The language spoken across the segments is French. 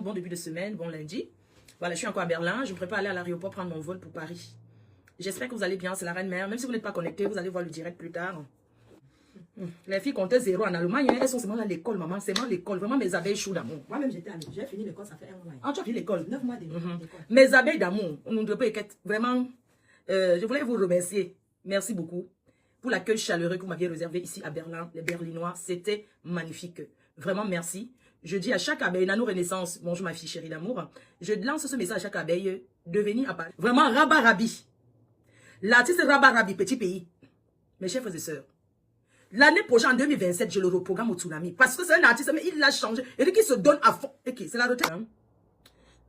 bon début de semaine, bon lundi. Voilà, je suis encore à Berlin. Je me prépare à aller à l'aéroport prendre mon vol pour Paris. J'espère que vous allez bien, c'est la reine-mère. Même si vous n'êtes pas connecté, vous allez voir le direct plus tard. Les filles comptaient 0 en Allemagne, elles sont seulement à l'école, maman. C'est vraiment l'école. Vraiment, mes abeilles chaudes d'amour. Moi-même, j'étais amie. J'ai fini l'école, ça fait 1 mois. Ah, tu as fini l'école? 9 mois d'école. Mes abeilles d'amour, on ne doit pas être vraiment. Je voulais vous remercier. Merci beaucoup pour l'accueil chaleureux que vous m'aviez réservé ici à Berlin. Les Berlinois, c'était magnifique. Vraiment, merci. Je dis à chaque abeille, Nano Renaissance, bonjour ma fille chérie d'amour. Je lance ce message à chaque abeille de venir à Paris. Vraiment, Rabat-Rabi. L'artiste Rabat-Rabi, petit pays. Mes chers frères et sœurs. L'année prochaine, en 2027, je le reprogramme au Tsunami. Parce que c'est un artiste, mais il l'a changé. Et lui qui se donne à fond. Ok, c'est la retraite.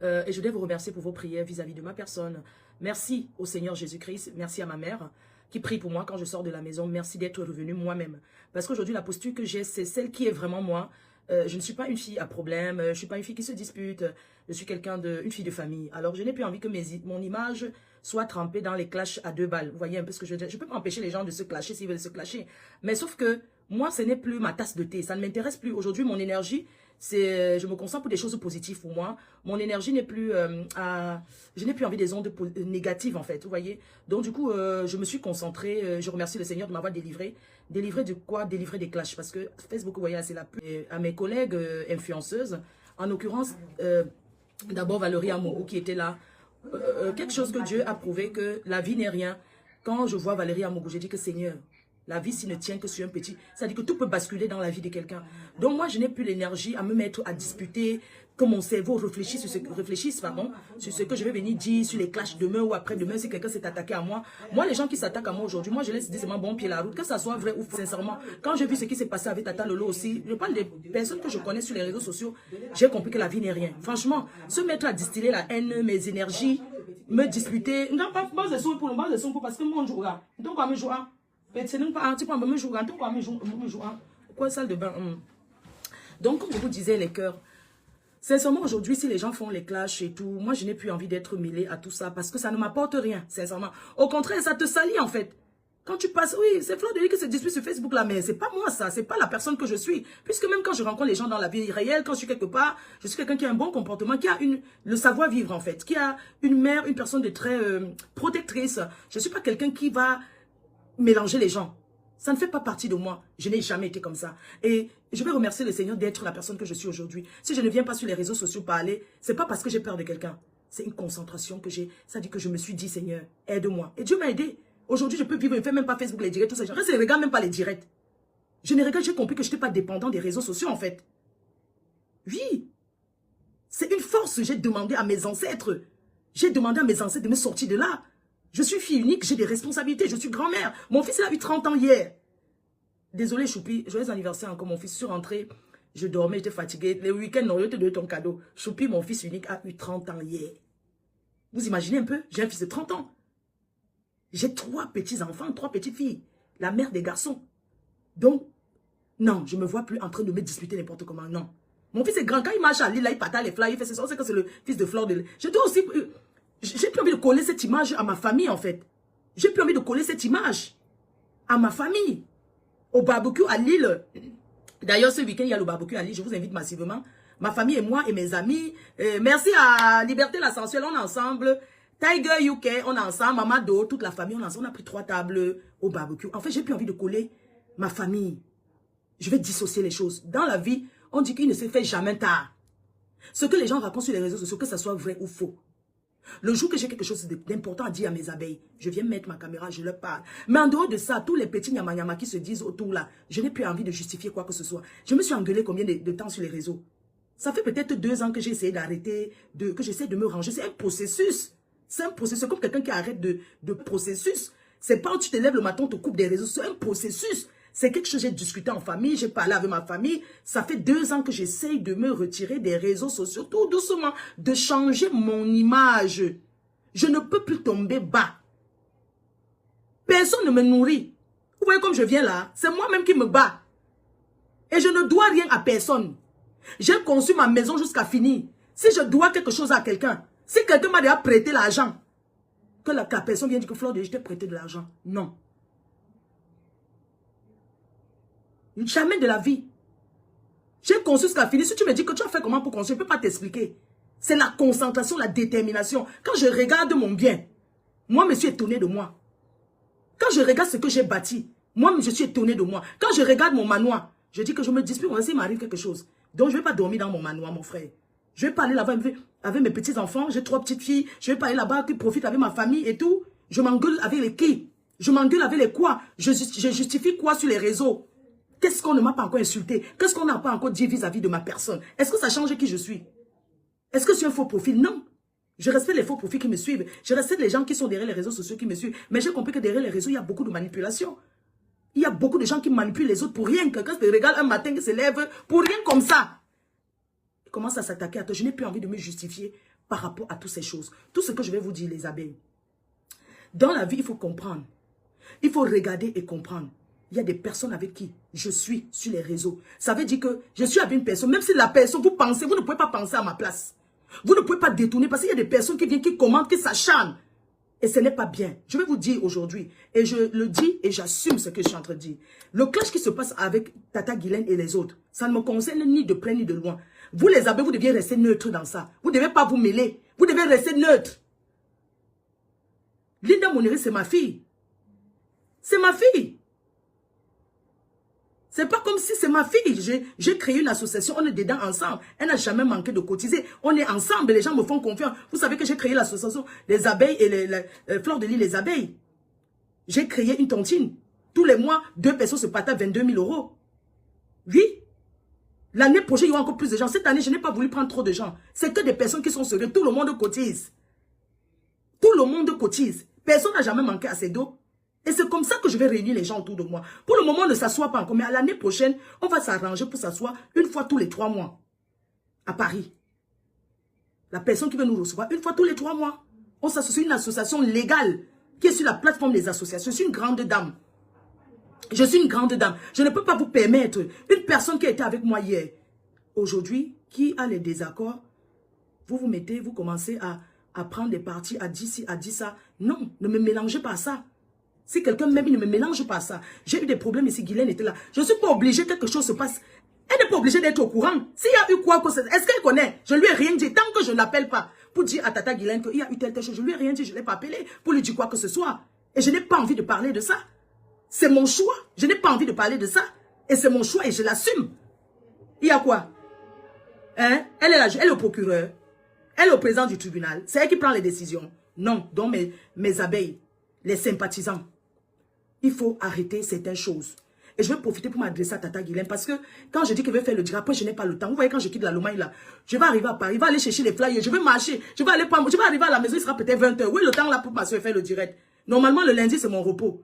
Et je voudrais vous remercier pour vos prières vis-à-vis de ma personne. Merci au Seigneur Jésus-Christ. Merci à ma mère qui prie pour moi quand je sors de la maison. Merci d'être revenu moi-même. Parce qu'aujourd'hui, la posture que j'ai, c'est celle qui est vraiment moi. Je ne suis pas une fille à problème. Je ne suis pas une fille qui se dispute. Je suis une fille de famille. Alors, je n'ai plus envie que mon image soit trempée dans les clashs à 2 balles. Vous voyez un peu ce que je veux dire? Je peux pas empêcher les gens de se clasher s'ils veulent se clasher. Mais sauf que moi, ce n'est plus ma tasse de thé. Ça ne m'intéresse plus. Aujourd'hui, mon énergie, je me concentre pour des choses positives pour moi. Mon énergie n'est plus je n'ai plus envie des ondes négatives en fait, vous voyez. Donc du coup, je me suis concentrée. Je remercie le Seigneur de m'avoir délivré. Délivré de quoi? Délivré des clashs. Parce que Facebook, vous voyez, c'est la plus. À mes collègues influenceuses, en l'occurrence, d'abord Valérie Amourou qui était là. Quelque chose que Dieu a prouvé, que la vie n'est rien. Quand je vois Valérie Amourou, j'ai dit que Seigneur, la vie, s'il ne tient que sur un petit, ça dit que tout peut basculer dans la vie de quelqu'un. Donc moi, je n'ai plus l'énergie à me mettre à disputer, que mon cerveau réfléchisse sur ce que je vais venir dire, sur les clashs demain ou après-demain, si quelqu'un s'est attaqué à moi. Moi, les gens qui s'attaquent à moi aujourd'hui, moi, je laisse dire bon pied la route, que ça soit vrai ou faux, sincèrement. Quand j'ai vu ce qui s'est passé avec Tata Lolo aussi, je parle des personnes que je connais sur les réseaux sociaux, j'ai compris que la vie n'est rien. Franchement, se mettre à distiller la haine, mes énergies, me disputer, non, pas de son pour parce que moi, on jouera. Donc, on jouera. Quoi, salle de bain? Donc, comme je vous disais, les cœurs, sincèrement, aujourd'hui, si les gens font les clashs et tout, moi, je n'ai plus envie d'être mêlée à tout ça parce que ça ne m'apporte rien, sincèrement. Au contraire, ça te salit, en fait. Quand tu passes, oui, c'est Fleur de Lys qui se dispute sur Facebook, là, mais c'est pas moi, ça. C'est pas la personne que je suis. Puisque même quand je rencontre les gens dans la vie réelle, quand je suis quelque part, je suis quelqu'un qui a un bon comportement, qui a le savoir-vivre, en fait, qui a une mère, une personne de très protectrice. Je suis pas quelqu'un qui va mélanger les gens. Ça ne fait pas partie de moi. Je n'ai jamais été comme ça. Et je vais remercier le Seigneur d'être la personne que je suis aujourd'hui. Si je ne viens pas sur les réseaux sociaux parler, c'est pas parce que j'ai peur de quelqu'un. C'est une concentration que j'ai. Ça dit que je me suis dit, Seigneur, aide-moi. Et Dieu m'a aidé. Aujourd'hui, je peux vivre, je ne fais même pas Facebook, les directs, tout ça. Je ne regarde même pas les directs. Je ne regarde, j'ai compris que je n'étais pas dépendant des réseaux sociaux, en fait. Oui. C'est une force. J'ai demandé à mes ancêtres. J'ai demandé à mes ancêtres de me sortir de là. Je suis fille unique, j'ai des responsabilités, je suis grand-mère. Mon fils, il a eu 30 ans hier. Désolé, Choupi, joyeux anniversaire encore, mon fils. Je suis rentrée, je dormais, j'étais fatiguée. Le week-end, non, je te donne ton cadeau. Choupi, mon fils unique, a eu 30 ans hier. Vous imaginez un peu? J'ai un fils de 30 ans. J'ai 3 petits-enfants, 3 petites filles. La mère des garçons. Donc, non, je ne me vois plus en train de me disputer n'importe comment, non. Mon fils est grand, quand il marche à l'île, là, il partage les fly, il fait ça, on sait que c'est le fils de Fleur de Lys. Je dois aussi... J'ai plus envie de coller cette image à ma famille, en fait. J'ai plus envie de coller cette image à ma famille. Au barbecue à Lille. D'ailleurs, ce week-end, il y a le barbecue à Lille. Je vous invite massivement. Ma famille et moi et mes amis. Merci à Liberté la Sensuelle, on est ensemble. Tiger UK, on est ensemble. Mamado, toute la famille, on est ensemble. On a pris 3 tables au barbecue. En fait, j'ai plus envie de coller ma famille. Je vais dissocier les choses. Dans la vie, on dit qu'il ne se fait jamais tard. Ce que les gens racontent sur les réseaux sociaux, que ce soit vrai ou faux. Le jour que j'ai quelque chose d'important à dire à mes abeilles, je viens mettre ma caméra, je leur parle. Mais en dehors de ça, tous les petits nyama qui se disent autour là, je n'ai plus envie de justifier quoi que ce soit. Je me suis engueulée combien de temps sur les réseaux? Ça fait peut-être 2 ans que j'ai essayé d'arrêter, que j'essaie de me ranger. C'est un processus. C'est un processus. Comme quelqu'un qui arrête de processus. C'est pas où tu te lèves le matin, on te coupe des réseaux. C'est un processus. C'est quelque chose que j'ai discuté en famille, j'ai parlé avec ma famille. Ça fait 2 ans que j'essaye de me retirer des réseaux sociaux, tout doucement, de changer mon image. Je ne peux plus tomber bas. Personne ne me nourrit. Vous voyez comme je viens là, c'est moi-même qui me bats. Et je ne dois rien à personne. J'ai conçu ma maison jusqu'à finir. Si je dois quelque chose à quelqu'un, si quelqu'un m'a déjà prêté l'argent, que la personne vient dire que Fleur de Lys, je t'ai prêté de l'argent. Non. Jamais de la vie. J'ai conçu ce qu'a fini. Si tu me dis que tu as fait comment pour construire, je ne peux pas t'expliquer. C'est la concentration, la détermination. Quand je regarde mon bien, moi, je suis étonné de moi. Quand je regarde ce que j'ai bâti, moi, je suis étonné de moi. Quand je regarde mon manoir, je dis que je me dispute, s'il m'arrive quelque chose. Donc, je ne vais pas dormir dans mon manoir, mon frère. Je ne vais pas aller là-bas avec mes petits-enfants. J'ai 3 petites filles. Je ne vais pas aller là-bas qui profitent avec ma famille et tout. Je m'engueule avec les qui? Je m'engueule avec les quoi? Je justifie quoi sur les réseaux? Qu'est-ce qu'on ne m'a pas encore insulté? Qu'est-ce qu'on n'a pas encore dit vis-à-vis de ma personne? Est-ce que ça change qui je suis? Est-ce que je suis un faux profil? Non. Je respecte les faux profils qui me suivent. Je respecte les gens qui sont derrière les réseaux sociaux qui me suivent. Mais j'ai compris que derrière les réseaux, il y a beaucoup de manipulation. Il y a beaucoup de gens qui manipulent les autres pour rien. Quelqu'un se regarde un matin, qui se lève pour rien comme ça. Il commence à s'attaquer à toi. Je n'ai plus envie de me justifier par rapport à toutes ces choses. Tout ce que je vais vous dire, les abeilles. Dans la vie, il faut comprendre. Il faut regarder et comprendre. Il y a des personnes avec qui je suis sur les réseaux. Ça veut dire que je suis avec une personne. Même si la personne, vous pensez, vous ne pouvez pas penser à ma place. Vous ne pouvez pas détourner parce qu'il y a des personnes qui viennent, qui commentent, qui s'acharnent. Et ce n'est pas bien. Je vais vous dire aujourd'hui, et je le dis et j'assume ce que je suis en train de dire. Le clash qui se passe avec Tata Guylaine et les autres, ça ne me concerne ni de près ni de loin. Vous les abeilles, vous deviez rester neutre dans ça. Vous ne devez pas vous mêler. Vous devez rester neutre. Linda Moneri, c'est ma fille. C'est ma fille. C'est pas comme si c'est ma fille. J'ai créé une association, on est dedans ensemble. Elle n'a jamais manqué de cotiser. On est ensemble, les gens me font confiance. Vous savez que j'ai créé l'association des abeilles et les fleurs de l'île, les abeilles. J'ai créé une tontine. Tous les mois, 2 personnes se partagent 22 000 €. Oui. L'année prochaine, il y aura encore plus de gens. Cette année, je n'ai pas voulu prendre trop de gens. C'est que des personnes qui sont sérieuses. Tout le monde cotise. Tout le monde cotise. Personne n'a jamais manqué à ses dos. Et c'est comme ça que je vais réunir les gens autour de moi. Pour le moment, on ne s'assoit pas encore. Mais à l'année prochaine, on va s'arranger pour s'asseoir une fois tous les 3 mois. À Paris. La personne qui veut nous recevoir, une fois tous les 3 mois. On s'associe à une association légale qui est sur la plateforme des associations. Je suis une grande dame. Je suis une grande dame. Je ne peux pas vous permettre. Une personne qui a été avec moi hier, aujourd'hui, qui a les désaccords, vous vous mettez, vous commencez à prendre des parties, à dire ci, à dire ça. Non, ne me mélangez pas à ça. Si quelqu'un m'aime, il ne me mélange pas ça. J'ai eu des problèmes ici, Guylaine était là. Je ne suis pas obligée que quelque chose se passe. Elle n'est pas obligée d'être au courant. S'il y a eu quoi, est-ce qu'elle connaît? Je ne lui ai rien dit. Tant que je ne l'appelle pas pour dire à Tata Guylaine qu'il y a eu telle chose, je ne lui ai rien dit, je ne l'ai pas appelé pour lui dire quoi que ce soit. Et je n'ai pas envie de parler de ça. C'est mon choix. Je n'ai pas envie de parler de ça. Et c'est mon choix et je l'assume. Il y a quoi? Hein? Elle est le procureur. Elle est au président du tribunal. C'est elle qui prend les décisions. Non, donc mes abeilles, les sympathisants. Il faut arrêter certaines choses. Et je vais profiter pour m'adresser à Tata Guylaine parce que quand je dis que je vais faire le direct, après je n'ai pas le temps. Vous voyez, quand je quitte la Lomagne là, je vais arriver à Paris, je vais aller chercher les flyers, je vais marcher, je vais arriver à la maison, il sera peut-être 20 h. Oui, le temps là pour passer faire le direct. Normalement, le lundi, c'est mon repos.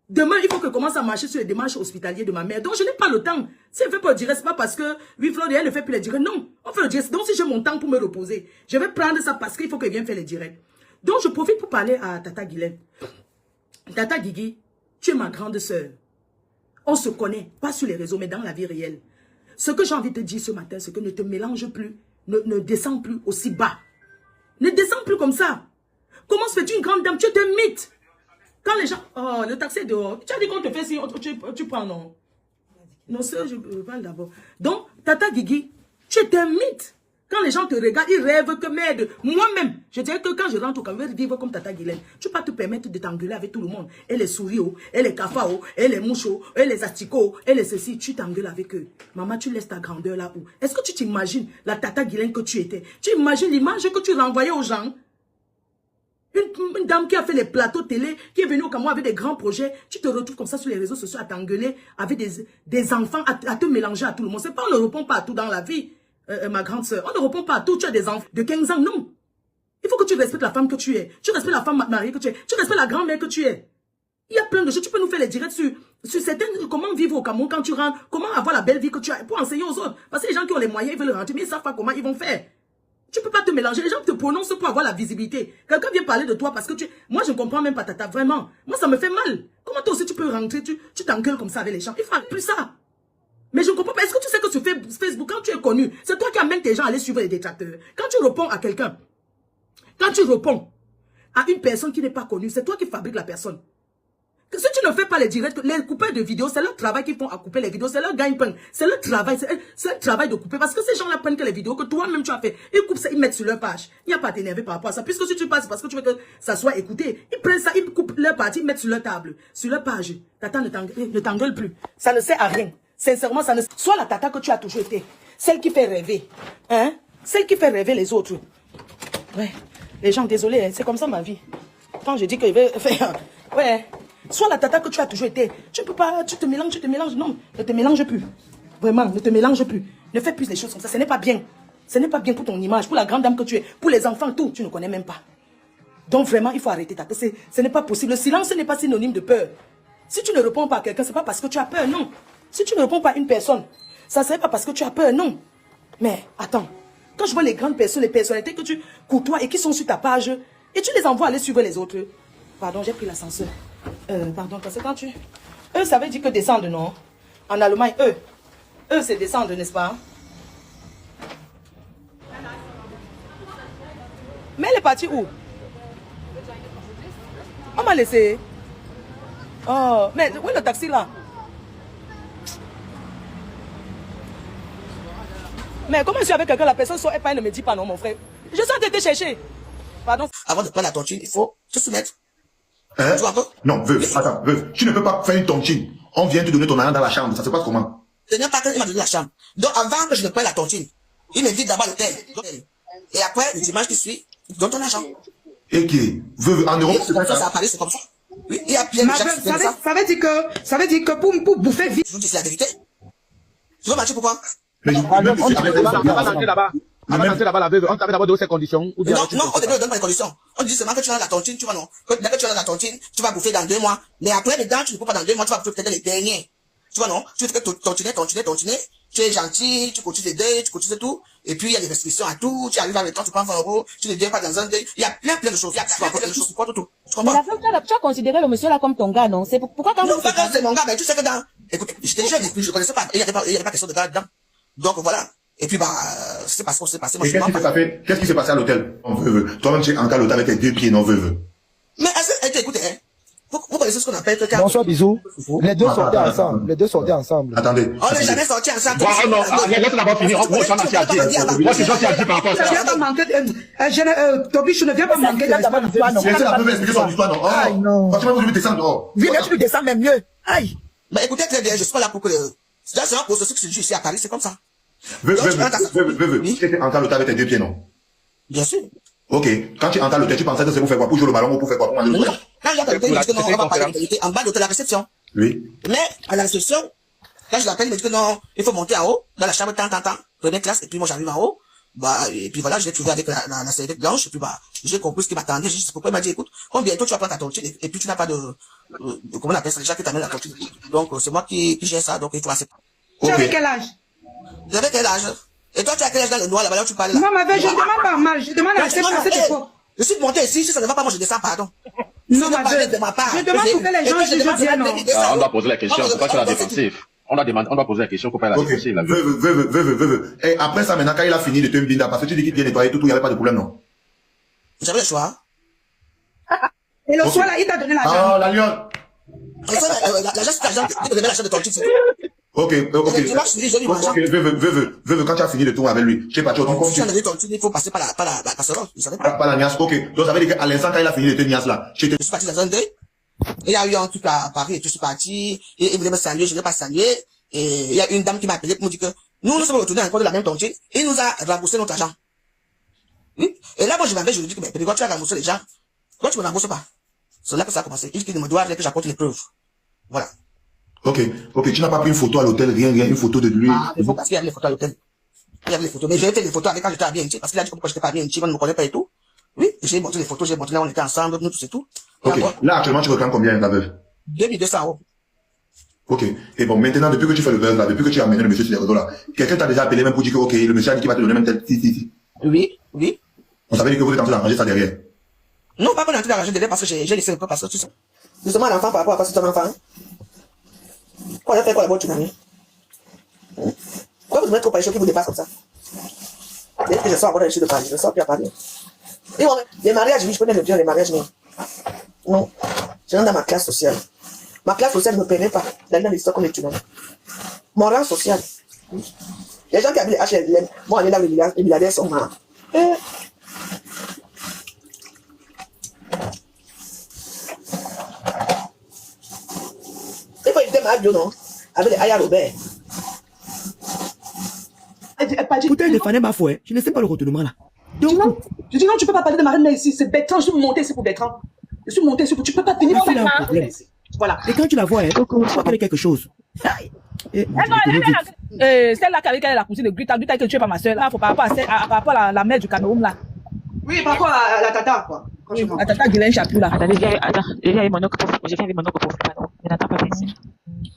Demain, il faut que je commence à marcher sur les démarches hospitalières de ma mère. Donc, je n'ai pas le temps. Si elle ne fait pas le direct, ce n'est pas parce que, oui, Flore, elle ne fait plus les directs. Non, on fait le direct. Donc, si j'ai mon temps pour me reposer, je vais prendre ça parce qu'il faut qu'elle vienne faire les directs. Donc, je profite pour parler à Tata Guylaine. Tata Guigui, tu es ma grande sœur. On se connaît, pas sur les réseaux, mais dans la vie réelle. Ce que j'ai envie de te dire ce matin, c'est que ne te mélange plus, ne descends plus aussi bas. Ne descends plus comme ça. Comment se fais-tu une grande dame? Tu es un mythe. Quand les gens... Oh, le taxi est dehors. Tu as dit qu'on te fait si tu prends, non? Non, ça, je parle d'abord. Donc, Tata Guigui, tu es un mythe. Quand les gens te regardent, ils rêvent que merde. Moi-même, je dirais que quand je rentre au Cameroun, je vais vivre comme Tata Guylaine. Tu ne peux pas te permettre de t'engueuler avec tout le monde. Et les souris, et les cafards, et les mouches, et les asticots, et les ceci. Tu t'engueules avec eux. Maman, tu laisses ta grandeur là où? Est-ce que tu t'imagines la Tata Guylaine que tu étais? Tu imagines l'image que tu renvoyais aux gens? Une dame qui a fait les plateaux télé, qui est venue au Cameroun avec des grands projets, tu te retrouves comme ça sur les réseaux sociaux à t'engueuler avec des enfants, à te mélanger à tout le monde. C'est pas, on ne répond pas à tout dans la vie. Ma grande soeur, on ne répond pas à tout. Tu as des enfants de 15 ans, non. Il faut que tu respectes la femme que tu es. Tu respectes la femme mariée que tu es. Tu respectes la grand-mère que tu es. Il y a plein de choses. Tu peux nous faire les directs sur certaines... Comment vivre au Cameroun quand tu rentres. Comment avoir la belle vie que tu as pour enseigner aux autres. Parce que les gens qui ont les moyens, ils veulent rentrer, mais ils ne savent pas comment ils vont faire. Tu ne peux pas te mélanger. Les gens te prononcent pour avoir la visibilité. Quelqu'un vient parler de toi parce que tu... Moi, je ne comprends même pas, Tata, vraiment. Moi, ça me fait mal. Comment toi aussi tu peux rentrer, tu t'engueules comme ça avec les gens. Il ne faut plus ça. Mais je ne comprends pas. Est-ce que tu sais que sur Facebook, quand tu es connu, c'est toi qui amènes tes gens à aller suivre les détracteurs. Quand tu réponds à quelqu'un, quand tu réponds à une personne qui n'est pas connue, c'est toi qui fabriques la personne. Si tu ne fais pas les directs, les coupeurs de vidéos, c'est leur travail qu'ils font à couper les vidéos, c'est leur gagne-pain, c'est leur travail, c'est un travail de couper. Parce que ces gens-là prennent que les vidéos que toi-même tu as fait, ils coupent ça, ils mettent sur leur page. Il n'y a pas à t'énerver par rapport à ça. Puisque si tu passes parce que tu veux que ça soit écouté, ils prennent ça, ils coupent leur partie, ils mettent sur leur table, sur leur page. Tata ne t'engueule plus. Ça ne sert à rien. Sincèrement, ça ne... Soit la tata que tu as toujours été, celle qui fait rêver, hein, celle qui fait rêver les autres. Ouais, les gens, désolé, hein, c'est comme ça ma vie. Quand je dis que je vais faire... Ouais, soit la tata que tu as toujours été. Tu peux pas, tu te mélanges. Non, ne te mélange plus. Vraiment, ne te mélange plus. Ne fais plus les choses comme ça. Ce n'est pas bien. Ce n'est pas bien pour ton image, pour la grande dame que tu es, pour les enfants, tout. Tu ne connais même pas. Donc vraiment, il faut arrêter ta tête. Ce n'est pas possible. Le silence n'est pas synonyme de peur. Si tu ne réponds pas à quelqu'un, ce n'est pas parce que tu as peur, non. Si tu ne réponds pas à une personne, ça ne serait pas parce que tu as peur, non. Mais attends, quand je vois les grandes personnes, les personnalités que tu côtoies et qui sont sur ta page, et tu les envoies aller suivre les autres. Pardon, j'ai pris l'ascenseur. Pardon, parce que quand tu... Eux, ça veut dire que descendre, non? En Allemagne, eux, c'est descendre, n'est-ce pas? Mais elle est partie où? On m'a laissé. Oh, mais où est le taxi là? Mais comment je suis avec quelqu'un, la personne sort et pas, elle ne me dit pas non, mon frère. Je suis en train de te chercher. Pardon. Avant de prendre la tontine, il faut se soumettre. Hein? Tu vois un peu? Non, veuve, attends, veuve. Tu ne peux pas faire une tontine. On vient te donner ton argent dans la chambre. Ça se passe comment? Ce n'est pas qu'il m'a donné la chambre. Donc, avant que je ne prenne la tontine, il m'invite d'abord à l'hôtel. Et après, le dimanche qui suit, il donne ton argent. Et qui? Veuve, en Europe, c'est Comme ça, ça. à Paris, c'est comme ça. Oui, il y a bien Ma déjà veuve, qui fait ça. ça veut dire que pour bouffer vite. Je vous dis, c'est la vérité. Tu veux mentir pourquoi? Mais Avant d'entrer là-bas, la veuve, on t'avait d'abord donné ces conditions. Ou bien Non, au début, on donne pas les conditions. On dit seulement que tu as la tontine, tu vois, non. Dès que tu as la tontine, tu vas bouffer dans 2 mois. Mais après, les dents, tu ne peux pas dans 2 mois, tu vas bouffer peut-être les derniers. Tu vois, non. Tu fais que tontiner. Tu es gentil, tu cotises les deuils, tu cotises tout. Et puis, il y a des restrictions à tout. Tu arrives avec toi, tu prends 20 €, tu ne viens pas dans un deuil. Il y a plein de choses. Il y a plein de choses. Tu comprends tout. Tu Mais comprends? la femme, tu as considéré le monsieur là comme ton gars, non? C'est pourquoi quand Non, vous... pas quand c'est mon gars, mais tu sais que dans... Écoute, j'étais jeune, et puis je connaissais pas. Il y avait pas question de gars dedans. Donc, voilà. Et puis, c'est pas ce qu'on s'est passé. Moi, Et je suis qu'est-ce qui s'est passé à l'hôtel? Non, veuve. Toi-même, tu es entré à l'hôtel avec tes 2 pieds, non, veuve. Mais, écoutez, hein. Vous connaissez ce qu'on appelle que Bonsoir, bisous. Les deux sortaient ensemble. Les deux sortaient ensemble. Attendez. on n'est jamais sortis ensemble. Bon, non, laisse d'abord finir. Moi, j'en ai à dire. Moi, c'est ça qui a dit par rapport à Je ne viens ça. pas manquer Toby, je ne viens pas manquer de l'espace. Laissez la veuve expliquer son histoire, non. Aïe, non. Franchement, vous devez descendre dehors. Viens, tu descends même mieux. Aïe. Mais écoutez très bien, je suis pas là pour que c'est seulement pour ceux qui se jouent ici à Paris, c'est comme ça. Veuve, tu étais entré à l'hôtel avec tes 2 pieds, non? Bien sûr. Ok. Quand tu entres à l'hôtel, tu pensais que c'est pour faire quoi? Pour jouer le ballon ou pour faire quoi? Pour manger le Non. ballon? Quand il y a quelqu'un qui dit que non, on va parler de vérité en bas de l'hôtel à la réception. Oui. Mais à la réception, quand je l'appelle, il me dit que non, il faut monter en haut, dans la chambre, tant, première classe, et puis moi j'arrive en haut. Et puis voilà, je l'ai trouvé avec la serviette blanche, et puis j'ai compris ce qui m'attendait. J'ai dit, c'est pourquoi il m'a dit, écoute, comme bientôt tu vas prendre ta tontine, et puis tu n'as pas de comment on appelle ça, les gens qui t'amènent la tontine. Donc, c'est moi qui gère ça, donc il faut accepter. Tu Ok. avais quel âge? Vous avez quel âge? Et toi, tu as quel âge dans le noir, là-bas, là où tu parles là? Non, ma veuve, je ne demande pas mal. Je demande à cette époque. Je suis monté ici, si ça ne va pas, moi je descends, pardon. Non, Si ma vous parlez veuve. de ma part, Je demande pour que les gens jugent bien, non. On doit poser la question. Pourquoi tu es la défensif? On doit poser la question. Pourquoi elle a Ok. défensif, la veuve? Veuve. Et après ça, maintenant, quand il a fini de te blinder, parce que tu dis qu'il vient nettoyer tout, il n'y avait pas de problème, non? J'avais le choix. Et le soir là, il t'a donné l'argent. Ah, la lionne. L'agent, c'est l'agent qui te donne l'argent de ton titre. Ok. Et dimanche, je dis, je lui Ok, l'argent. veuve, quand tu as fini le tour avec lui, je sais pas, tu as ton compte, Si tu as donné ton titre, il faut passer par la casserole. Je savais pas. pas la niasse, ok. Donc ça veut dire qu'à l'instant, quand il a fini de te niasse là, Je suis parti dans un deuil. Il y a eu un truc à Paris et je suis parti. Et il voulait me saluer, je ne l'ai pas salué. Et il y a une dame qui m'a appelé pour me dire que nous sommes retournés encore de la même tontine. Et il nous a remboursé notre argent. Oui. Et là, moi, je m'avais, je lui dis que, mais pourquoi tu as remboursé les gens? Pourquoi tu me rembourses pas? C'est là que ça a commencé. Il dit qu'il me doit, que j'apporte les preuves. Voilà. Ok, tu n'as pas pris une photo à l'hôtel, rien, une photo de lui. Ah, il faut parce qu'il y avait les photos à l'hôtel. Il y avait les photos. Mais j'ai fait les photos avec quand j'étais à Bienchi, parce qu'il a dit que pourquoi j'étais pas à Bienchi, on ne me connaît pas et tout. Oui, j'ai montré les photos, j'ai montré là, on était ensemble, nous tous et tout. Ok, là actuellement tu réclames combien la veuve? 2200 €. Ok, et bon maintenant depuis que tu fais le veuve là, depuis que tu as amené le monsieur sur les réseaux là, quelqu'un t'a déjà appelé même pour dire que ok, le monsieur a dit qu'il va te donner même tel, si. Oui. On savait que vous êtes en train d'arranger ça derrière. Non, pas qu'on est en train d'arranger derrière parce que j'ai laissé un peu parce que tu sais. Justement, l'enfant par rapport à quoi c'est ton enfant, hein? Quoi, j'ai fait quoi la bonne année? Pourquoi vous mettez trop par les choses qui vous dépassent comme ça? Dès que je sors encore dans les choses de Paris, je sors plus à Paris. Et bon, les mariages, oui, je connais le bien, les mariages, mais non. Je rentre dans ma classe sociale. Ma classe sociale ne me permet pas d'aller dans l'histoire comme étudiant. Mon rang social. Les gens qui habitent les HLM, vont aller là où les milliardaires sont morts. Il faut éviter ma bio, non? Avec les Aya Robert. Pourtant, il défendait ma foi. Je ne sais pas le retournement là. Donc, Je dis non, tu peux pas parler de Marine ici. C'est Bertrand. Je suis monté ici pour Bertrand. Je suis monté ici pour. Tu peux pas tenir il a un problème. Voilà. Et quand tu la vois, tu vois qu'elle est quelque chose. Celle-là avec elle, la cousine de Grita que tu es pas ma soeur, là, faut par rapport à la mère du Cameroun, là. Oui, par rapport à la tata, quoi. La tata Guylaine Chapou, là. Attendez, j'ai vu mon oncle pour pardon. Je n'entends pas ici.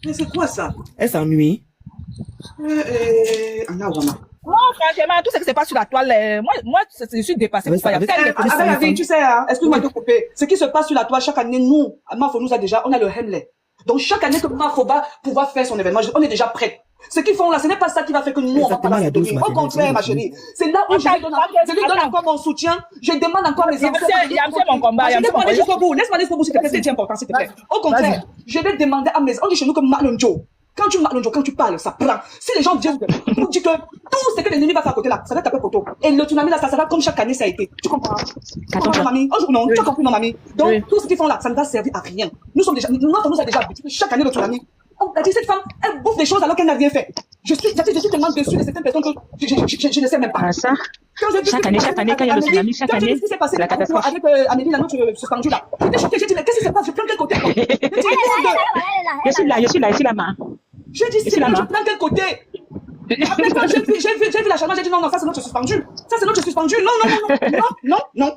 Mais c'est quoi ça? Elle s'ennuie. Anna Ouama. Moi, franchement, tout ce qui se passe sur la toile, moi, je suis dépassée. Avec Avec la vie, tu sais, hein, excuse-moi de couper. Ce qui se passe sur la toile, chaque année, nous, Mafo nous a déjà, on a le Hemley. Donc, chaque année que Mafo va pouvoir faire son événement, on est déjà prêt. Ce qu'ils font là, ce n'est pas ça qui va faire que nous, on va pas la soutenir. Au contraire, ma chérie. C'est là où je lui donne encore mon soutien. Je demande encore mes enfants. Mon combat. Laisse-moi aller jusqu'au bout. Laisse-moi aller jusqu'au bout, s'il te plaît. C'est important, s'il te plaît. Au contraire, je vais demander à mes, on dit chez nous comme Malonjo. Quand tu parles, ça prend. Si les gens viennent vous dire que tout ce que l'ennemi va faire à côté là, ça va taper photo. Et le tsunami là, ça sera comme chaque année, ça a été. Tu comprends? Tu comprends, mamie? Un jour, non. Tu as compris, non, mamie? Donc, tout ce qu'ils font là, ça ne va servir à rien. Nous sommes déjà, notre nous a déjà habitués. Chaque année, le tsunami. On a dit, cette femme, elle bouffe des choses alors qu'elle n'a rien fait. Je suis tellement déçue de certaines personnes que je ne sais même pas. Ah, ça. Chaque année, quand il y a le tsunami, chaque année, ce qui s'est passé la catastrophe. avec Amélie, la notre suspendue là. J'étais choquée, j'ai dit, mais qu'est-ce qui se passe? Je prends quel côté? Je suis là, ma. J'ai dit, je prends quel côté? Après, quand j'ai vu la charmante, j'ai dit non, ça c'est notre suspendu. Ça c'est notre suspendu. Non.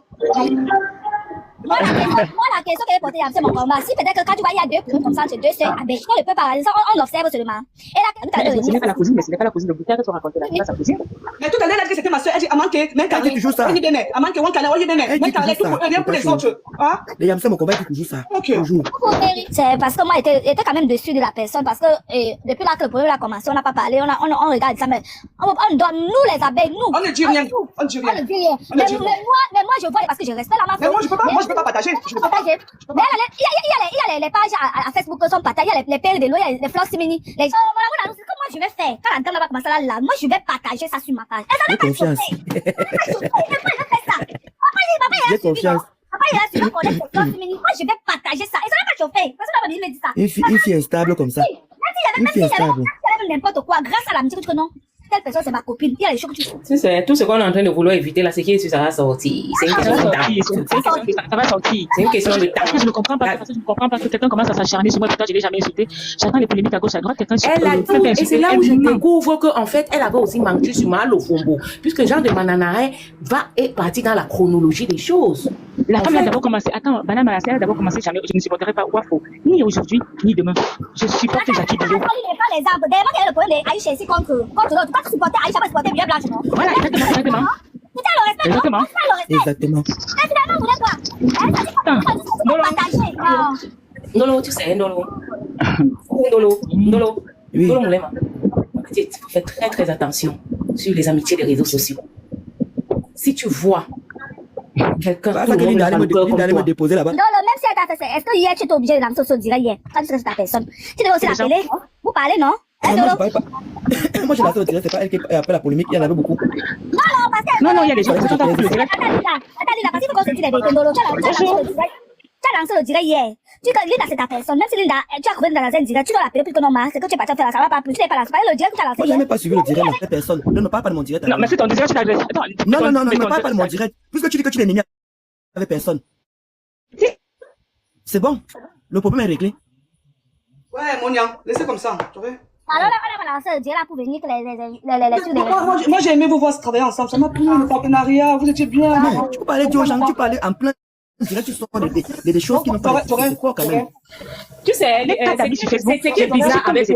Moi, la question qu'elle est portée, c'est mon combat. Si peut-être que quand tu vois, il y a deux cousins comme ça, c'est deux sœurs, on ne peut pas, on l'observe seulement. Et là, ce n'est pas la cousine, mais ce n'est pas la cousine de Bouter que tu racontes là, c'est pas sa cousine. Mais tout à l'heure, elle a dit que c'était ma soeur, elle dit, Amanke, mais Elle dit toujours ça. Amanke, rien pour les autres. Ah? Les Yamsa, mon combat, il dit toujours ça. Ok. Toujours. c'est parce que moi, j'étais quand même dessus de la personne, parce que depuis là que le problème a commencé, on n'a pas parlé, on regarde ça, mais on doit, nous les abeilles, nous. On ne dit rien. On ne dit rien. Mais moi, je vois, parce que je respecte la mais moi, je peux pas partager. Mais il y a les pages à Facebook qui sont partagées, il y a les PL de l'eau, il y a les fleurs simili. Les gens, c'est comme moi je vais faire. Quand l'antenne va commencer là, moi je vais partager ça sur ma page. J'ai confiance. J'ai confiance. Après, il a suivi qu'on laisse les fleurs simili. Moi je vais partager ça. Et ça n'a pas chauffé. Parce que là, me dit ça. Une fille instable comme ça. Une fille instable. N'importe quoi, grâce à l'amitié que tu connais. Telle personne, c'est ma copine. Il y a les choses que tu fais. C'est tout ce qu'on est en train de vouloir éviter là, c'est qui ça va sortir. C'est une question de temps. Ça va sortir. C'est une question de temps. Je ne comprends pas, parce que je ne comprends pas que quelqu'un commence à s'acharner sur moi, pourtant je l'ai jamais insulté. J'attends les polémiques à gauche, à droite, quelqu'un sur Elle a dit, et c'est là où je découvre qu'en fait, elle avait aussi menti sur Malo Fombo. Puisque Jean de Mananaï est parti dans la chronologie des choses. La femme a d'abord commencé, attends, Madame Malassé a d'abord commencé, jamais, je ne supporterai pas Wafo, ni aujourd'hui, ni demain. Je supporte Jackie Bio. Il n'est pas les arbres. D'ailleurs, il y a le problème d'Aïcha ici contre l'autre. Pas supporter Aïcha, pas supporter Bien Blanche, non? Voilà, exactement. C'était le respect, exactement. Exactement. Et finalement, vous voulez quoi? Ça dit partager. Ndolo, tu sais, Ndolo. Ndolo, Moulema. Il faut faire très très attention sur les amitiés des réseaux sociaux. Si tu vois quelqu'un Bah, ça que Linda allait me déposer là-bas. Non, même si elle t'a fait ça, est-ce que hier tu étais obligé de lancer sur direct hier? Quand tu serais sur ta personne. Tu devais aussi l'appeler, non? Vous parlez, non? Moi, je parle pas. Moi, je lancé au direct, c'est pas elle qui a fait la polémique, il y en avait beaucoup. Non, parce que. Non, il y a des gens qui sont dans le direct. Attends, parce qu'il faut qu'on se dise la vérité. Ndolo, tu as lancé le direct hier. Tu dis que Linda, c'est ta personne. Même si Linda, tu as trouvé dans un direct, tu dois l'appeler plus que non, c'est que tu es parti faire ça va pas plus. Tu n'es pas lancé. Le direct, tu as lancé. Moi, j'ai même pas suivi le direct, la personne. Non, parle pas de mon direct. Non, mais c'est ton direct, tu l'as adressé. Non, parle pas de mon direct. Puisque tu dis que tu l'es ennemi avec personne. C'est bon. Le problème est réglé. Ouais, Monia, laissez comme ça, tu vois. Alors là, on a lancé le direct pour venir que les Moi, j'ai aimé vous voir travailler ensemble. Ça m'a plu le partenariat. Vous étiez bien. Non, tu peux parler aux gens, tu parlais en plein. Direct, tu sors des choses qui n'ont pas de quoi quand même. Tu sais, c'est qui est bizarre avec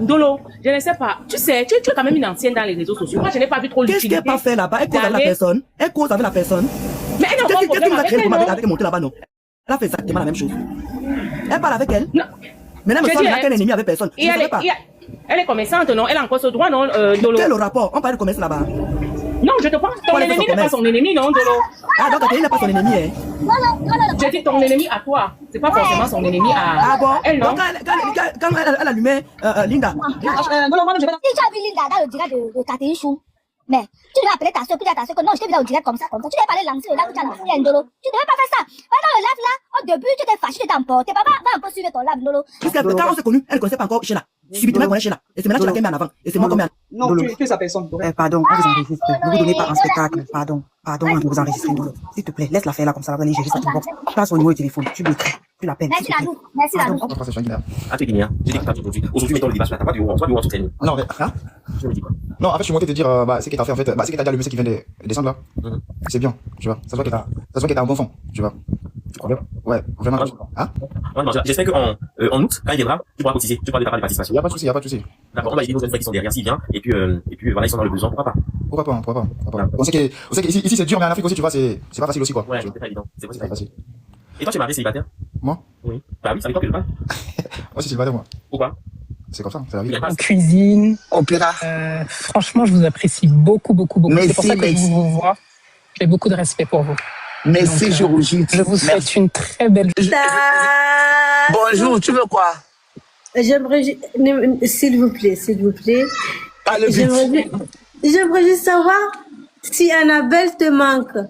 Ndolo, je ne sais pas. Tu sais, tu es quand même une ancienne dans les réseaux sociaux. Moi, je n'ai pas vu trop l'utilité. Qu'est-ce qu'elle a pas fait là-bas? Elle cause avec la personne. Elle cause avec la personne. Mais elle n'a pas de problème avec elle, non? Avec monter là-bas, non. Elle a fait exactement la même chose. Elle parle avec elle. Non. Maintenant, elle me semble qu'elle est ennemie avec personne. Je ne sais pas. Elle est commerçante, non? Elle a encore ce droit, non, Ndolo? Quel est le rapport? On parle de commerce là-bas. Non, je te pense. Ton ennemi n'est pas son ennemi, non, Ndolo? Ah, donc elle n'est pas son ennemi, hein? Non, J'ai dit ton ennemi à toi. C'est pas forcément son ennemi à Ah bon? elle, non? Donc, quand elle allumait Linda. Si tu as vu Linda dans le direct de Catherine Chou, mais tu devais appeler ta soeur, puis dire à ta soeur que non, je t'ai vu dans le direct comme ça. Tu devais pas aller lancer le live où tu as lancé Ndolo. Tu devais pas faire ça. Dans le live là, au début, tu t'es fâché, tu t'es emporté. Papa va un peu suivre ton live, Ndolo. Quand on s'est connus, elle ne connaissait pas encore Sheila. Subitement, elle connaît Sheila. Et c'est maintenant que tu l'as mis en avant. Et c'est moi qui mets en Non, tu es sa personne. pardon, on vous enregistre. Ne vous donnez pas en spectacle. Pardon, ne vous enregistrez. S'il te plaît, laisse-la faire là comme ça. Va aller gérer ça. Passe au numéro de téléphone. Tu l'écris. Tu l'appelles. Merci Nadou. Merci Nadou. Ah, tu es guinéen. J'ai dit que aujourd'hui. Aujourd'hui, mettons le débat sur la table. Toi, tu vois, tu es Non, mais, hein? Je me dis quoi? Non, en fait, je suis monté te dire, ce que t'as fait, en fait, ce que t'as dit à le monsieur qui vient de descendre là. C'est bien, tu vois. Ça se voit que t'as un bon fond, tu vois. Tu crois bien? Ouais, vraiment. Hein? Non, j'espère qu'en août, quand il viendra, tu pourras cotiser. Tu pourras déclarer des participations. Y a pas de souci. D'accord, on va aider nos amis qui sont derrière s'il vient. Et puis, voilà, ils sont dans le besoin. Pourquoi pas? Pourquoi pas. On sait que ici c'est dur, mais en Afrique aussi, tu vois, c'est pas facile aussi, quoi. Ouais, c'est pas évident. C'est pas facile. Et toi, tu es marié célibataire? Moi? Oui. Bah oui, c'est avec toi que je parle. Moi, je suis célibataire, moi. Pourquoi? C'est comme ça, c'est la vie. En cuisine. Opéra. Franchement, je vous apprécie beaucoup. C'est pour ça que je vous vois. J'ai beaucoup de respect pour vous. Merci, je rougis. Je vous souhaite une très belle journée. Bonjour, tu veux quoi? J'aimerais, s'il vous plaît. Parle vite. J'aimerais juste savoir si Annabelle te manque.